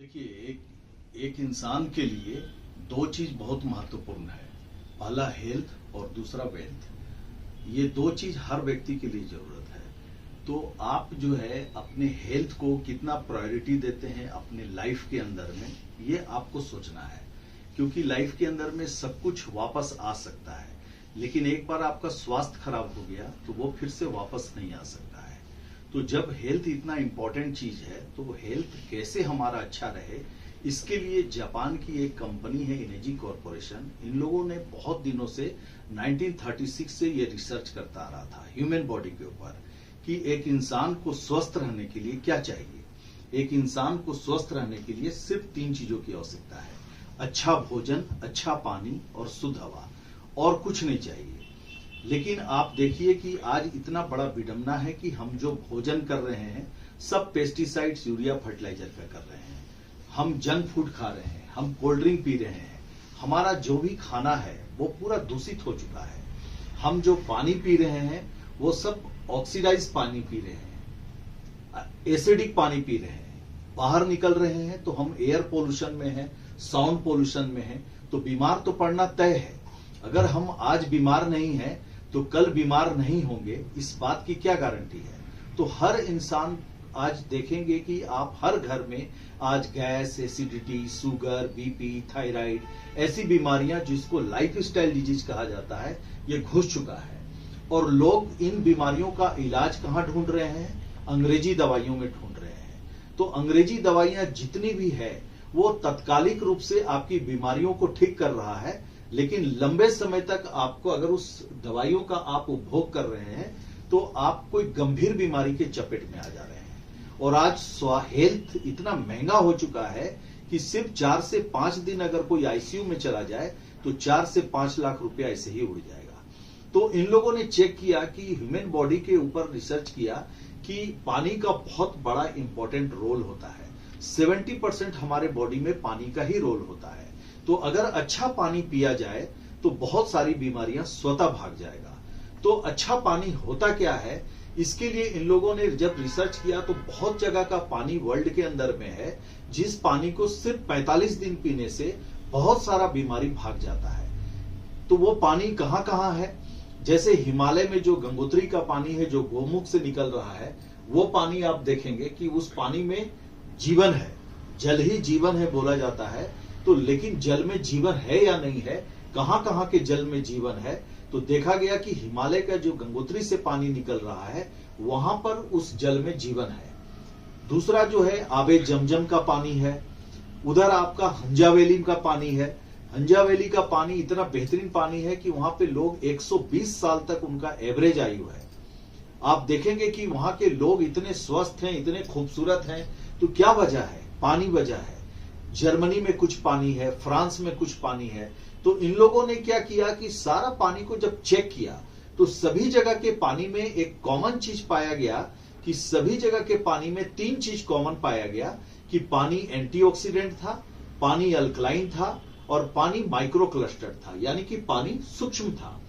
देखिए, एक इंसान के लिए दो चीज बहुत महत्वपूर्ण है। पहला हेल्थ और दूसरा वेल्थ। ये दो चीज हर व्यक्ति के लिए जरूरत है। तो आप जो है अपने हेल्थ को कितना प्रायोरिटी देते हैं अपने लाइफ के अंदर में, ये आपको सोचना है। क्योंकि लाइफ के अंदर में सब कुछ वापस आ सकता है, लेकिन एक बार आपका स्वास्थ्य खराब हो गया तो वो फिर से वापस नहीं आ सकता है। तो जब हेल्थ इतना इंपॉर्टेंट चीज है तो हेल्थ कैसे हमारा अच्छा रहे, इसके लिए जापान की एक कंपनी है इनेजी कॉरपोरेशन। इन लोगों ने बहुत दिनों से 1936 से ये रिसर्च करता आ रहा था ह्यूमन बॉडी के ऊपर कि एक इंसान को स्वस्थ रहने के लिए क्या चाहिए। एक इंसान को स्वस्थ रहने के लिए सिर्फ 3 चीजों की आवश्यकता है: अच्छा भोजन, अच्छा पानी और शुद्ध हवा, और कुछ नहीं चाहिए। लेकिन आप देखिए कि आज इतना बड़ा विडंबना है कि हम जो भोजन कर रहे हैं सब पेस्टिसाइड्स, यूरिया, फर्टिलाइजर का कर रहे हैं। हम जंक फूड खा रहे हैं, हम कोल्ड ड्रिंक पी रहे हैं, हमारा जो भी खाना है वो पूरा दूषित हो चुका है। हम जो पानी पी रहे हैं वो सब ऑक्सीडाइज पानी पी रहे हैं, एसिडिक पानी पी रहे हैं। बाहर निकल रहे हैं तो हम एयर पोल्यूशन में हैं, साउंड पोल्यूशन में हैं, तो बीमार तो पड़ना तय है। अगर हम आज बीमार नहीं हैं तो कल बीमार नहीं होंगे, इस बात की क्या गारंटी है। तो हर इंसान आज देखेंगे कि आप हर घर में आज gas, acidity, sugar, BP, thyroid, ऐसी बीमारियां जिसको लाइफस्टाइल डिजीज कहा जाता है, ये घुस चुका है। और लोग इन बीमारियों का इलाज कहां ढूंढ रहे हैं? अंग्रेजी दवाइयों में ढूंढ रहे हैं। तो अंग्रेजी दवाइयां जितनी भी है वो तत्कालिक रूप से आपकी बीमारियों को ठीक कर रहा है, लेकिन लंबे समय तक आपको अगर उस दवाइयों का आप उपभोग कर रहे हैं तो आप कोई गंभीर बीमारी के चपेट में आ जा रहे हैं। और आज हेल्थ इतना महंगा हो चुका है कि सिर्फ 4 से 5 दिन अगर कोई आईसीयू में चला जाए तो 4 से 5 लाख रुपया ऐसे ही उड़ जाएगा। तो इन लोगों ने चेक किया कि ह्यूमन बॉडी के ऊपर रिसर्च किया कि पानी का बहुत बड़ा इंपॉर्टेंट रोल होता है। 70% हमारे बॉडी में पानी का ही रोल होता है। तो अगर अच्छा पानी पिया जाए तो बहुत सारी बीमारियां स्वतः भाग जाएगा। तो अच्छा पानी होता क्या है, इसके लिए इन लोगों ने जब रिसर्च किया तो बहुत जगह का पानी वर्ल्ड के अंदर में है जिस पानी को सिर्फ 45 दिन पीने से बहुत सारा बीमारी भाग जाता है। तो वो पानी कहां कहां है? जैसे हिमालय में जो गंगोत्री का पानी है जो गोमुख से निकल रहा है, वो पानी आप देखेंगे कि उस पानी में जीवन है, जल ही जीवन है बोला जाता है। तो लेकिन जल में जीवन है या नहीं है, कहां कहां के जल में जीवन है, तो देखा गया कि हिमालय का जो गंगोत्री से पानी निकल रहा है वहां पर उस जल में जीवन है। दूसरा जो है आबे जमजम का पानी है, उधर आपका हंजावेली का पानी है। हंजावेली का पानी इतना बेहतरीन पानी है कि वहां पे लोग 120 साल तक उनका एवरेज आयु है। आप देखेंगे कि वहां के लोग इतने स्वस्थ हैं, इतने खूबसूरत हैं। तो क्या वजह है? पानी वजह है। जर्मनी में कुछ पानी है, फ्रांस में कुछ पानी है। तो इन लोगों ने क्या किया कि सारा पानी को जब चेक किया तो सभी जगह के पानी में एक कॉमन चीज पाया गया कि सभी जगह के पानी में 3 चीज कॉमन पाया गया कि पानी एंटीऑक्सीडेंट था, पानी अल्कलाइन था और पानी माइक्रो क्लस्टर था, यानी कि पानी सूक्ष्म था।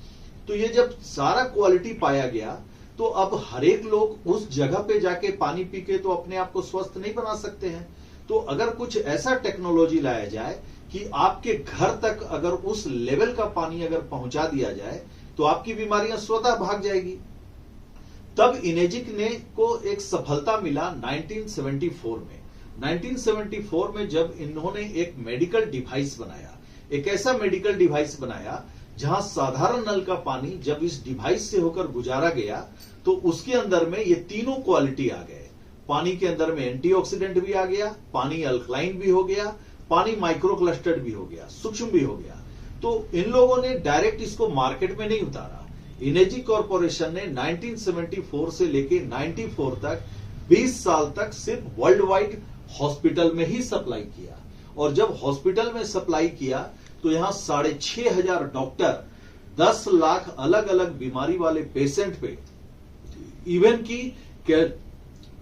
तो ये जब सारा क्वालिटी पाया गया तो अब हर एक लोग उस जगह पे जाके पानी पी के तो अपने आप को स्वस्थ नहीं बना सकते हैं। तो अगर कुछ ऐसा टेक्नोलॉजी लाया जाए कि आपके घर तक अगर उस लेवल का पानी अगर पहुंचा दिया जाए तो आपकी बीमारियां स्वतः भाग जाएगी। तब इनेजिक ने को एक सफलता मिला 1974 में। 1974 में जब इन्होंने एक मेडिकल डिवाइस बनाया, एक ऐसा मेडिकल डिवाइस बनाया जहां साधारण नल का पानी जब इस डिवाइस से होकर गुजारा गया तो उसके अंदर में ये तीनों क्वालिटी आ गए। पानी के अंदर में एंटीऑक्सीडेंट भी आ गया, पानी अल्कलाइन भी हो गया, पानी माइक्रो क्लस्टर्ड भी हो गया, सूक्ष्म भी हो गया। तो इन लोगों ने डायरेक्ट इसको मार्केट में नहीं उतारा। इनेजी कॉरपोरेशन ने 1974 से लेके 94 तक 20 साल तक सिर्फ वर्ल्ड वाइड हॉस्पिटल में ही सप्लाई किया। और जब हॉस्पिटल में सप्लाई किया तो यहां 6,500 डॉक्टर 10 लाख अलग अलग बीमारी वाले पेशेंट पे, इवन की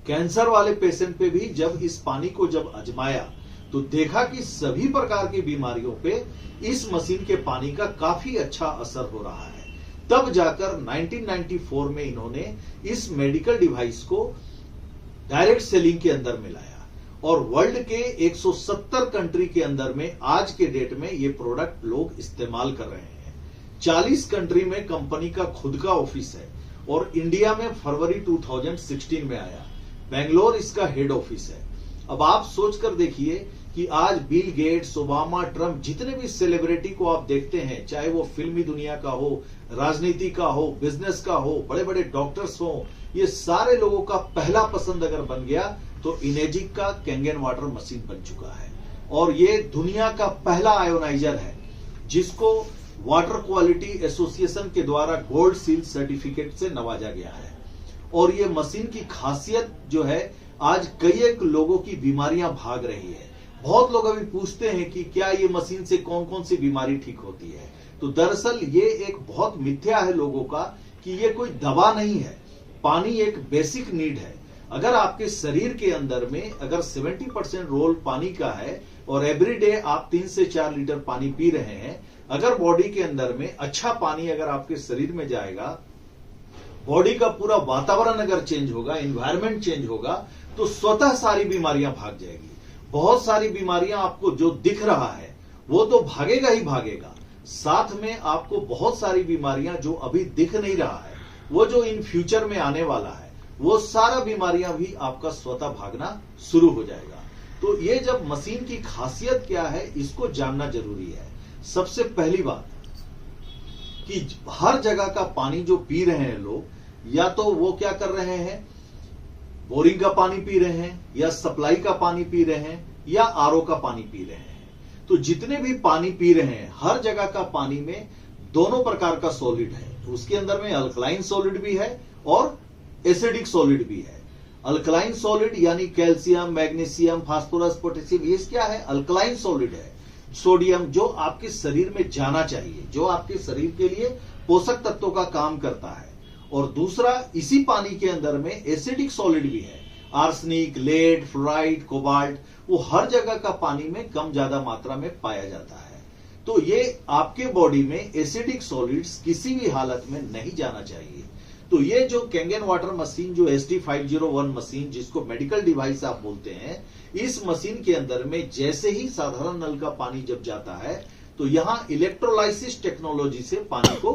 कैंसर वाले पेशेंट पे भी जब इस पानी को जब आजमाया तो देखा कि सभी प्रकार की बीमारियों पे इस मशीन के पानी का काफी अच्छा असर हो रहा है। तब जाकर 1994 में इन्होंने इस मेडिकल डिवाइस को डायरेक्ट सेलिंग के अंदर मिलाया और वर्ल्ड के 170 कंट्री के अंदर में आज के डेट में ये प्रोडक्ट लोग इस्तेमाल कर रहे हैं। 40 कंट्री में कंपनी का खुद का ऑफिस है और इंडिया में फरवरी 2016 में आया। बेंगलोर इसका हेड ऑफिस है। अब आप सोचकर देखिए कि आज बिल गेट्स, ओबामा, ट्रंप, जितने भी सेलिब्रिटी को आप देखते हैं, चाहे वो फिल्मी दुनिया का हो, राजनीति का हो, बिजनेस का हो, बड़े बड़े डॉक्टर्स हो, ये सारे लोगों का पहला पसंद अगर बन गया तो इनेजिक का कैंगन वाटर मशीन बन चुका है। और ये दुनिया का पहला आयोनाइजर है जिसको वाटर क्वालिटी एसोसिएशन के द्वारा गोल्ड सील सर्टिफिकेट से नवाजा गया है। और ये मशीन की खासियत जो है, आज कई एक लोगों की बीमारियां भाग रही है। बहुत लोग अभी पूछते हैं कि क्या ये मशीन से कौन कौन सी बीमारी ठीक होती है। तो दरअसल ये एक बहुत मिथ्या है लोगों का कि ये कोई दवा नहीं है। पानी एक बेसिक नीड है। अगर आपके शरीर के अंदर में अगर 70% रोल पानी का है और एवरीडे आप 3 से 4 लीटर पानी पी रहे हैं, अगर बॉडी के अंदर में अच्छा पानी अगर आपके शरीर में जाएगा, बॉडी का पूरा वातावरण अगर चेंज होगा, एनवायरमेंट चेंज होगा, तो स्वतः सारी बीमारियां भाग जाएगी। बहुत सारी बीमारियां आपको जो दिख रहा है वो तो भागेगा ही भागेगा, साथ में आपको बहुत सारी बीमारियां जो अभी दिख नहीं रहा है, वो जो इन फ्यूचर में आने वाला है, वो सारा बीमारियां भी आपका स्वतः भागना शुरू हो जाएगा। तो ये जब मशीन की खासियत क्या है, इसको जानना जरूरी है। सबसे पहली बात कि हर जगह का पानी जो पी रहे हैं लोग, या तो वो क्या कर रहे हैं, बोरिंग का पानी पी रहे हैं, या सप्लाई का पानी पी रहे हैं, या आरओ का पानी पी रहे हैं। तो जितने भी पानी पी रहे हैं, हर जगह का पानी में दोनों प्रकार का सॉलिड है। उसके अंदर में अल्कलाइन सॉलिड भी है और एसिडिक सॉलिड भी है। अल्कलाइन सॉलिड यानी कैल्शियम, मैग्नीशियम, फास्फोरस, पोटेशियम, ये क्या है? अल्कलाइन सॉलिड है। सोडियम जो आपके शरीर में जाना चाहिए, जो आपके शरीर के लिए पोषक तत्वों का काम करता है। और दूसरा, इसी पानी के अंदर में एसिडिक सॉलिड भी है। आर्सेनिक, लेड, फ्लोराइड, कोबाल्ट, वो हर जगह का पानी में कम ज्यादा मात्रा में पाया जाता है। तो ये आपके बॉडी में एसिडिक सॉलिड्स किसी भी हालत में नहीं जाना चाहिए। तो ये जो कैंगन वाटर मशीन, जो SD501 मशीन, जिसको मेडिकल डिवाइस आप बोलते हैं, इस मशीन के अंदर में जैसे ही साधारण नल का पानी जब जाता है तो यहां इलेक्ट्रोलाइसिस टेक्नोलॉजी से पानी को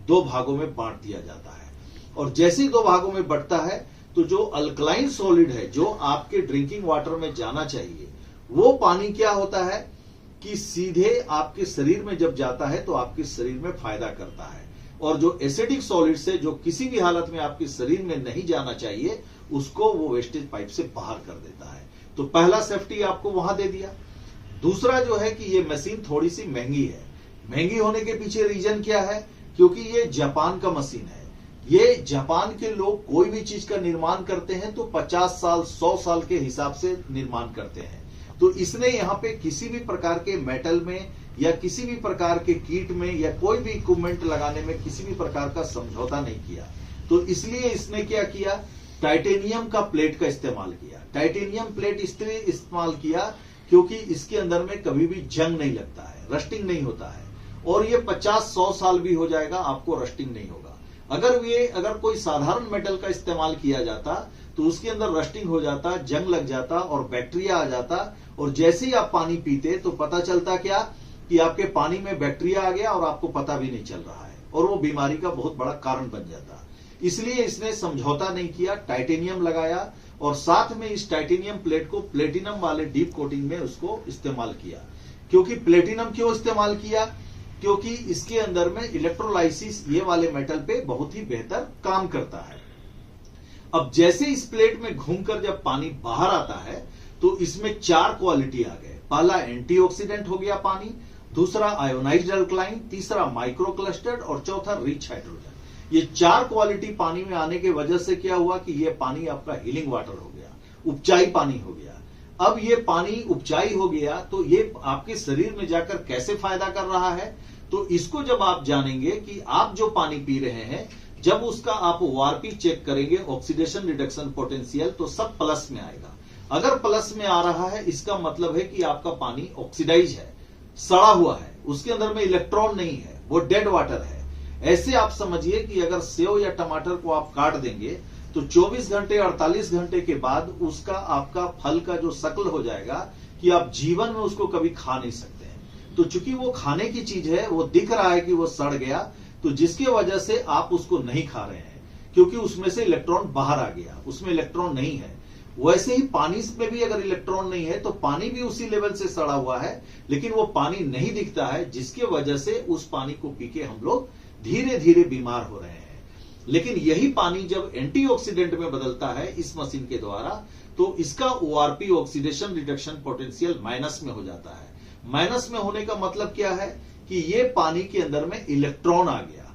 2 भागों में बांट दिया जाता है। और जैसे ही 2 भागों में बढ़ता है तो जो अल्कलाइन सॉलिड है, जो आपके ड्रिंकिंग वाटर में जाना चाहिए, वो पानी क्या होता है कि सीधे आपके शरीर में जब जाता है तो आपके शरीर में फायदा करता है। और जो एसिडिक सॉलिड से, जो किसी भी हालत में आपके शरीर में नहीं जाना चाहिए, उसको वो वेस्टेज पाइप से बाहर कर देता है। तो पहला सेफ्टी आपको वहां दे दिया। दूसरा जो है कि ये मशीन थोड़ी सी महंगी है। महंगी होने के पीछे रीजन क्या है? क्योंकि ये जापान का मशीन है। ये जापान के लोग कोई भी चीज का निर्माण करते हैं तो 50 साल 100 साल के हिसाब से निर्माण करते हैं। तो इसने यहाँ पे किसी भी प्रकार के मेटल में या किसी भी प्रकार के कीट में या कोई भी इक्विपमेंट लगाने में किसी भी प्रकार का समझौता नहीं किया। तो इसलिए इसने क्या किया, टाइटेनियम का प्लेट का इस्तेमाल किया। टाइटेनियम प्लेट इसलिए इस्तेमाल किया क्योंकि इसके अंदर में कभी भी जंग नहीं लगता है, रस्टिंग नहीं होता है। और ये 50-100 साल भी हो जाएगा, आपको रस्टिंग नहीं होगा। अगर कोई साधारण मेटल का इस्तेमाल किया जाता तो उसके अंदर रस्टिंग हो जाता, जंग लग जाता और बैक्टीरिया आ जाता। और जैसे ही आप पानी पीते तो पता चलता क्या कि आपके पानी में बैक्टीरिया आ गया और आपको पता भी नहीं चल रहा है, और वो बीमारी का बहुत बड़ा कारण बन जाता। इसलिए इसने समझौता नहीं किया, टाइटेनियम लगाया और साथ में इस टाइटेनियम प्लेट को प्लेटिनम वाले डीप कोटिंग में उसको इस्तेमाल किया। क्योंकि प्लेटिनम क्यों इस्तेमाल किया? क्योंकि इसके अंदर में इलेक्ट्रोलाइसिस ये वाले मेटल पे बहुत ही बेहतर काम करता है। अब जैसे इस प्लेट में घूमकर जब पानी बाहर आता है तो इसमें 4 क्वालिटी आ गए। पहला एंटीऑक्सीडेंट हो गया पानी, दूसरा आयोनाइज्ड अल्कलाइन, तीसरा माइक्रो क्लस्टर्ड और चौथा रिच हाइड्रोजन। ये 4 क्वालिटी पानी में आने की वजह से क्या हुआ कि ये पानी आपका हीलिंग वाटर हो गया, उपचाई पानी हो गया। अब ये पानी उपचाई हो गया तो ये आपके शरीर में जाकर कैसे फायदा कर रहा है, तो इसको जब आप जानेंगे कि आप जो पानी पी रहे हैं, जब उसका आप ORP चेक करेंगे, ऑक्सीडेशन रिडक्शन पोटेंशियल, तो सब प्लस में आएगा। अगर प्लस में आ रहा है इसका मतलब है कि आपका पानी ऑक्सीडाइज है, सड़ा हुआ है, उसके अंदर में इलेक्ट्रॉन नहीं है, वो डेड वाटर है। ऐसे आप समझिए कि अगर सेव या टमाटर को आप काट देंगे तो 24 घंटे 48 घंटे के बाद उसका आपका फल का जो शक्ल हो जाएगा कि आप जीवन में उसको कभी खा नहीं सकते हैं। तो चूंकि वो खाने की चीज है, वो दिख रहा है कि वो सड़ गया, तो जिसकी वजह से आप उसको नहीं खा रहे हैं क्योंकि उसमें से इलेक्ट्रॉन बाहर आ गया, उसमें इलेक्ट्रॉन नहीं है। वैसे ही पानी में भी अगर इलेक्ट्रॉन नहीं है तो पानी भी उसी लेवल से सड़ा हुआ है, लेकिन वो पानी नहीं दिखता है, जिसकी वजह से उस पानी को पी के हम लोग धीरे धीरे बीमार हो रहे हैं। लेकिन यही पानी जब एंटीऑक्सीडेंट में बदलता है इस मशीन के द्वारा, तो इसका ORP oxidation reduction potential minus में हो जाता है। माइनस में होने का मतलब क्या है कि ये पानी के अंदर में इलेक्ट्रॉन आ गया।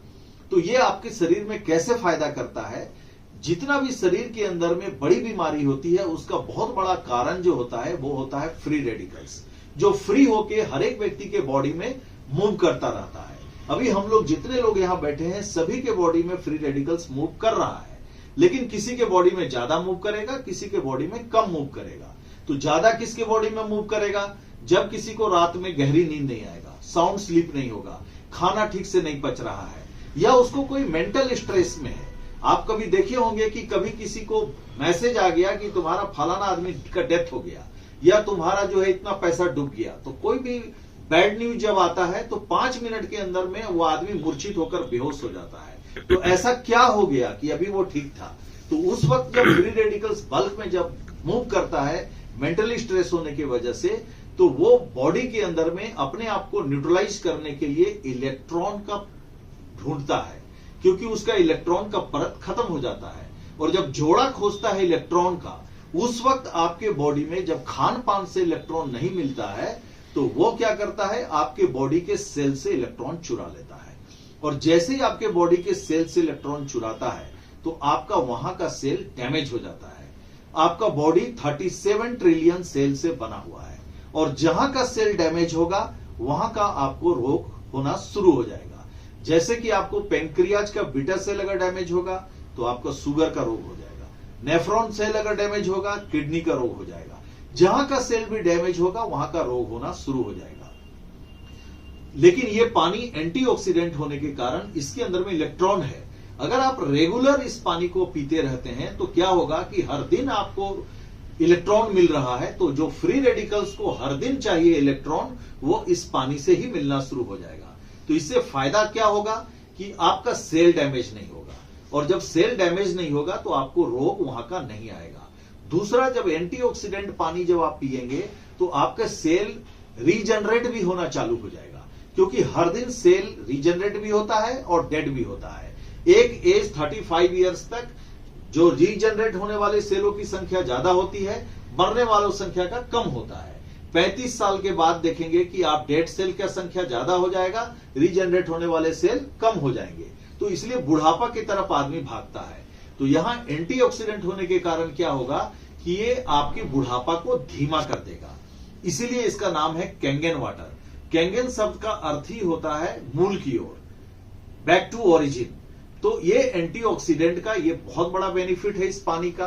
तो ये आपके शरीर में कैसे फायदा करता है? जितना भी शरीर के अंदर में बड़ी बीमारी होती है उसका बहुत बड़ा कारण जो होता है वो होता है फ्री रेडिकल्स, जो फ्री होके हर एक व्यक्ति के बॉडी में मूव करता रहता है। अभी हम लोग जितने लोग यहां बैठे हैं सभी के बॉडी में फ्री रेडिकल्स मूव कर रहा है, लेकिन किसी के बॉडी में ज्यादा मूव करेगा, किसी के बॉडी में कम मूव करेगा। तो ज्यादा किसके बॉडी में मूव करेगा? जब किसी को रात में गहरी नींद नहीं आएगा, साउंड स्लीप नहीं होगा, खाना ठीक से नहीं पच रहा है, या उसको कोई मेंटल स्ट्रेस में है। आप कभी देखे होंगे कि कभी किसी को मैसेज आ गया कि तुम्हारा फलाना आदमी का डेथ हो गया या तुम्हारा जो है इतना पैसा डूब गया, तो कोई भी बैड न्यूज जब आता है तो 5 मिनट के अंदर में वो आदमी मूर्छित होकर बेहोश हो जाता है। तो ऐसा क्या हो गया कि अभी वो ठीक था? तो उस वक्त जब फ्री रेडिकल्स बल्क में जब मूव करता है मेंटली स्ट्रेस होने की वजह से, तो वो बॉडी के अंदर में अपने आप को न्यूट्रलाइज करने के लिए इलेक्ट्रॉन का ढूंढता है, क्योंकि उसका इलेक्ट्रॉन का परत खत्म हो जाता है। और जब जोड़ा खोजता है इलेक्ट्रॉन का, उस वक्त आपके बॉडी में जब खान पान से इलेक्ट्रॉन नहीं मिलता है तो वो क्या करता है, आपके बॉडी के सेल से इलेक्ट्रॉन चुरा लेता है। और जैसे ही आपके बॉडी के सेल से इलेक्ट्रॉन चुराता है तो आपका वहां का सेल डैमेज हो जाता है। आपका बॉडी 37 ट्रिलियन सेल से बना हुआ है, और जहां का सेल डैमेज होगा वहां का आपको रोग होना शुरू हो जाएगा। जैसे कि आपको पेंक्रियाज का बीटा सेल अगर डैमेज होगा तो आपका शुगर का रोग हो जाएगा, नेफ्रॉन सेल अगर डैमेज होगा किडनी का रोग हो जाएगा, जहां का सेल भी डैमेज होगा वहां का रोग होना शुरू हो जाएगा। लेकिन ये पानी एंटीऑक्सीडेंट होने के कारण इसके अंदर में इलेक्ट्रॉन है। अगर आप रेगुलर इस पानी को पीते रहते हैं तो क्या होगा कि हर दिन आपको इलेक्ट्रॉन मिल रहा है, तो जो फ्री रेडिकल्स को हर दिन चाहिए इलेक्ट्रॉन, वो इस पानी से ही मिलना शुरू हो जाएगा। तो इससे फायदा क्या होगा कि आपका सेल डैमेज नहीं होगा, और जब सेल डैमेज नहीं होगा तो आपको रोग वहां का नहीं आएगा। दूसरा, जब एंटीऑक्सीडेंट पानी जब आप पिएंगे तो आपका सेल रीजनरेट भी होना चालू हो जाएगा, क्योंकि हर दिन सेल रीजनरेट भी होता है और डेड भी होता है। एक एज 35 इयर्स तक जो रीजनरेट होने वाले सेलों की संख्या ज्यादा होती है, मरने वालों संख्या का कम होता है। 35 साल के बाद देखेंगे कि आप डेड सेल का संख्या ज्यादा हो जाएगा, रीजनरेट होने वाले सेल कम हो जाएंगे। तो इसलिए बुढ़ापा की तरफ आदमी भागता है। तो यहां एंटीऑक्सीडेंट होने के कारण क्या होगा कि ये आपके बुढ़ापा को धीमा कर देगा। इसीलिए इसका नाम है कैंगेन वाटर। कैंगेन शब्द का अर्थ ही होता है मूल की ओर, बैक टू ओरिजिन। तो ये एंटीऑक्सीडेंट का ये बहुत बड़ा बेनिफिट है इस पानी का।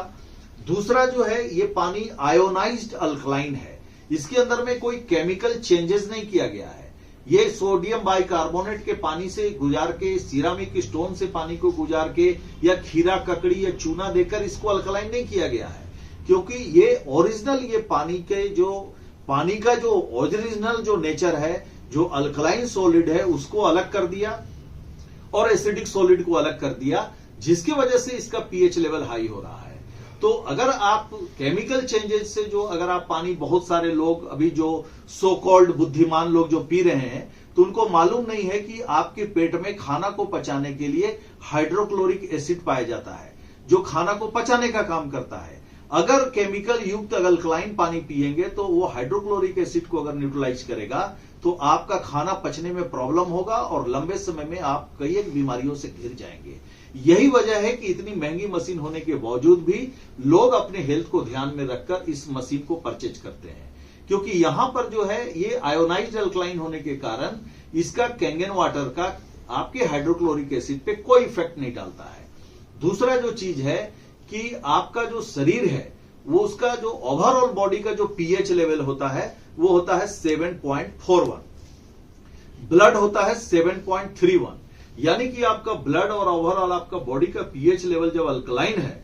दूसरा जो है, ये पानी आयोनाइज्ड अल्कलाइन है, इसके अंदर में कोई केमिकल चेंजेस नहीं किया गया है। ये सोडियम बाइकार्बोनेट के पानी से गुजार के, सिरामिक स्टोन से पानी को गुजार के, या खीरा ककड़ी या चूना देकर इसको अल्कलाइन नहीं किया गया है, क्योंकि ये ओरिजिनल, ये पानी का जो ओरिजिनल जो नेचर है, जो अल्कलाइन सॉलिड है उसको अलग कर दिया और एसिडिक सॉलिड को अलग कर दिया, जिसकी वजह से इसका पीएच लेवल हाई हो रहा है। तो अगर आप केमिकल चेंजेस से जो अगर आप पानी, बहुत सारे लोग अभी जो सो कॉल्ड बुद्धिमान लोग जो पी रहे हैं, तो उनको मालूम नहीं है कि आपके पेट में खाना को पचाने के लिए हाइड्रोक्लोरिक एसिड पाया जाता है, जो खाना को पचाने का काम करता है। अगर केमिकल युक्त अल्कलाइन पानी पिएंगे तो वो हाइड्रोक्लोरिक एसिड को अगर न्यूट्रलाइज करेगा तो आपका खाना पचने में प्रॉब्लम होगा और लंबे समय में आप कई एक बीमारियों से घिर जाएंगे। यही वजह है कि इतनी महंगी मशीन होने के बावजूद भी लोग अपने हेल्थ को ध्यान में रखकर इस मशीन को परचेज करते हैं, क्योंकि यहां पर जो है ये आयोनाइज्ड अल्कलाइन होने के कारण इसका कैंगेन वाटर का आपके हाइड्रोक्लोरिक एसिड पे कोई इफेक्ट नहीं डालता है। दूसरा जो चीज है कि आपका जो शरीर है वो उसका जो ओवरऑल बॉडी का जो पीएच लेवल होता है वो होता है 7.41, ब्लड होता है 7.31, यानी कि आपका ब्लड और ओवरऑल आपका बॉडी का पीएच लेवल जब अल्कलाइन है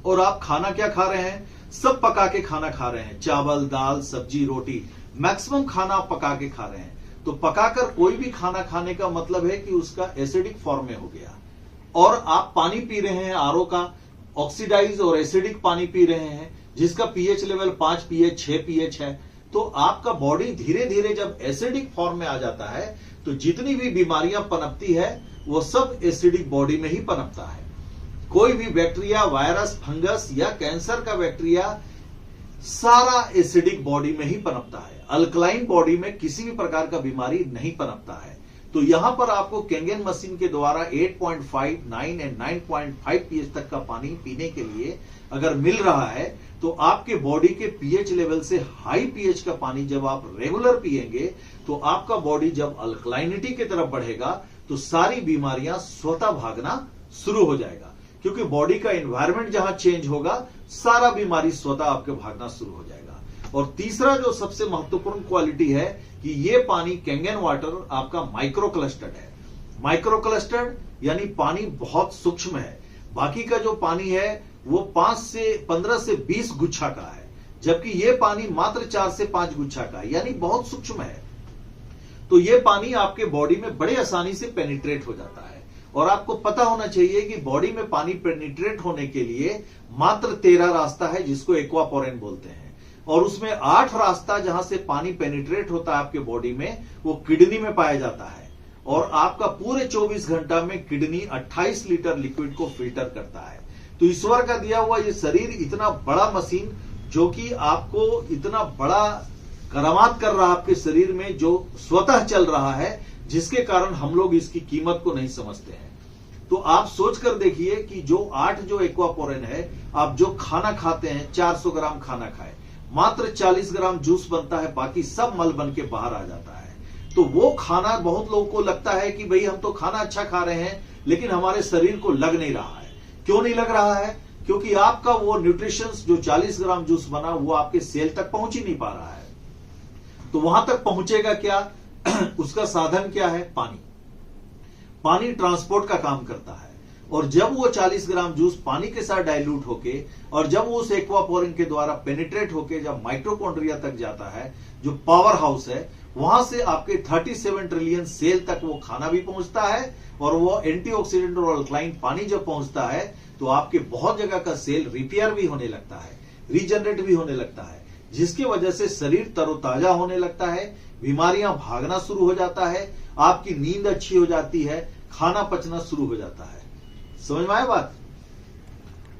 और आप खाना क्या खा रहे हैं, सब पका के खाना खा रहे हैं, चावल दाल सब्जी रोटी, मैक्सिमम खाना आप पका के खा रहे हैं। तो पकाकर कोई भी खाना खाने का मतलब है कि उसका एसिडिक फॉर्म में हो गया। और आप पानी पी रहे हैं आरओ का, ऑक्सीडाइज और एसिडिक पानी पी रहे हैं, जिसका पीएच लेवल 5 पीएच 6 पीएच है। तो आपका बॉडी धीरे धीरे जब एसिडिक फॉर्म में आ जाता है तो जितनी भी बीमारियां पनपती है वो सब एसिडिक बॉडी में ही पनपता है। कोई भी बैक्टीरिया, वायरस, फंगस या कैंसर का बैक्टीरिया सारा एसिडिक बॉडी में ही पनपता है। अल्कलाइन बॉडी में किसी भी प्रकार का बीमारी नहीं पनपता है। तो यहां पर आपको केंगेन मशीन के द्वारा 8.5, 9 एंड 9.5 पीएच तक का पानी पीने के लिए अगर मिल रहा है तो आपके बॉडी के पीएच लेवल से हाई पीएच का पानी जब आप रेगुलर पिएंगे तो आपका बॉडी जब अल्कलाइनिटी की तरफ बढ़ेगा तो सारी बीमारियां स्वतः भागना शुरू हो जाएगा। क्योंकि बॉडी का एनवायरमेंट जहां चेंज होगा सारा बीमारी स्वतः आपके भागना शुरू हो जाएगा। और तीसरा जो सबसे महत्वपूर्ण क्वालिटी है कि ये पानी केंगेन वाटर आपका माइक्रो क्लस्टर्ड है। माइक्रो क्लस्टर्ड यानी पानी बहुत सूक्ष्म है। बाकी का जो पानी है वो 15 से 20 गुच्छा का है, जबकि ये पानी मात्र 4 से 5 गुच्छा का है, यानी बहुत सूक्ष्म है। तो ये पानी आपके बॉडी में बड़े आसानी से पेनिट्रेट हो जाता है। और आपको पता होना चाहिए कि बॉडी में पानी पेनिट्रेट होने के लिए मात्र 13 रास्ता है, जिसको एक्वापोरेन बोलते हैं। और उसमें 8 रास्ता जहां से पानी पेनिट्रेट होता है आपके बॉडी में वो किडनी में पाया जाता है। और आपका पूरे 24 घंटा में किडनी 28 लीटर लिक्विड को फिल्टर करता है। तो ईश्वर का दिया हुआ ये शरीर इतना बड़ा मशीन जो कि आपको इतना बड़ा करामात कर रहा है आपके शरीर में, जो स्वतः चल रहा है, जिसके कारण हम लोग इसकी कीमत को नहीं समझते हैं। तो आप सोच कर देखिए कि जो 8 जो एक्वापोरेन है, आप जो खाना खाते हैं 400 ग्राम खाना खाए, मात्र 40 ग्राम जूस बनता है, बाकी सब मल बन के बाहर आ जाता है। तो वो खाना बहुत लोगों को लगता है कि भाई हम तो खाना अच्छा खा रहे हैं लेकिन हमारे शरीर को लग नहीं रहा है। क्यों नहीं लग रहा है? क्योंकि आपका वो न्यूट्रिशंस जो 40 ग्राम जूस बना वो आपके सेल तक पहुंच ही नहीं पा रहा है। तो वहां तक पहुंचेगा क्या? उसका साधन क्या है? पानी। पानी ट्रांसपोर्ट का काम करता है। और जब वो 40 ग्राम जूस पानी के साथ डाइल्यूट होके और जब वो उस एक्वापोरिन के द्वारा पेनिट्रेट होके जब माइटोकॉन्ड्रिया तक जाता है, जो पावर हाउस है, वहां से आपके 37 ट्रिलियन सेल तक वो खाना भी पहुंचता है। और वो एंटीऑक्सीडेंट और अल्कलाइन पानी जब पहुंचता है तो आपके बहुत जगह का सेल रिपेयर भी होने लगता है, रीजनरेट भी होने लगता है, जिसकी वजह से शरीर तरोताजा होने लगता है, बीमारियां भागना शुरू हो जाता है, आपकी नींद अच्छी हो जाती है, खाना पचना शुरू हो जाता है। समझ में आया बात?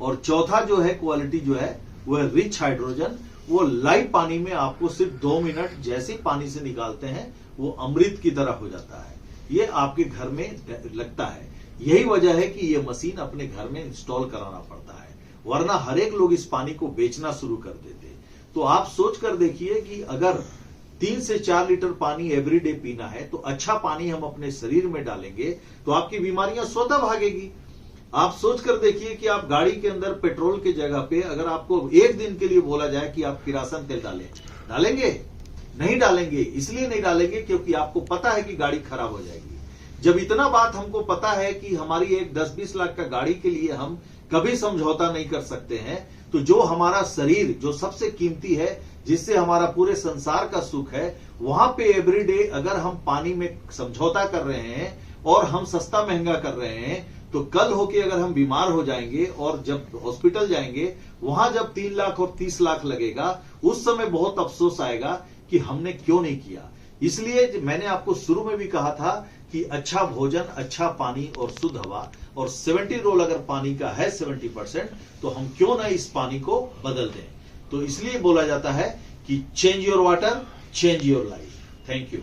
और चौथा जो है क्वालिटी जो है वो है रिच हाइड्रोजन। वो लाइव पानी में आपको सिर्फ 2 मिनट जैसे ही पानी से निकालते हैं वो अमृत की तरह हो जाता है। ये आपके घर में लगता है। यही वजह है कि ये मशीन अपने घर में इंस्टॉल कराना पड़ता है, वरना हर एक लोग इस पानी को बेचना शुरू कर देते। तो आप सोच कर देखिए कि अगर 3 से 4 लीटर पानी एवरीडे पीना है तो अच्छा पानी हम अपने शरीर में डालेंगे तो आपकी बीमारियां स्वतः भागेगी। आप सोच कर देखिए कि आप गाड़ी के अंदर पेट्रोल की जगह पे अगर आपको 1 दिन के लिए बोला जाए कि आप किरासन तेल डालेंगे? नहीं डालेंगे। इसलिए नहीं डालेंगे क्योंकि आपको पता है कि गाड़ी खराब हो जाएगी। जब इतना बात हमको पता है कि हमारी एक 10-20 लाख का गाड़ी के लिए हम कभी समझौता नहीं कर सकते हैं, तो जो हमारा शरीर जो सबसे कीमती है, जिससे हमारा पूरे संसार का सुख है, वहां पे एवरीडे अगर हम पानी में समझौता कर रहे हैं और हम सस्ता महंगा कर रहे हैं, तो कल होके अगर हम बीमार हो जाएंगे और जब हॉस्पिटल जाएंगे वहां जब 3 लाख और 30 लाख लगेगा, उस समय बहुत अफसोस आएगा कि हमने क्यों नहीं किया। इसलिए मैंने आपको शुरू में भी कहा था कि अच्छा भोजन, अच्छा पानी और शुद्ध हवा, और 70 रोल अगर पानी का है 70%, तो हम क्यों ना इस पानी को बदल दें। तो इसलिए बोला जाता है कि change your water, change your life. Thank you.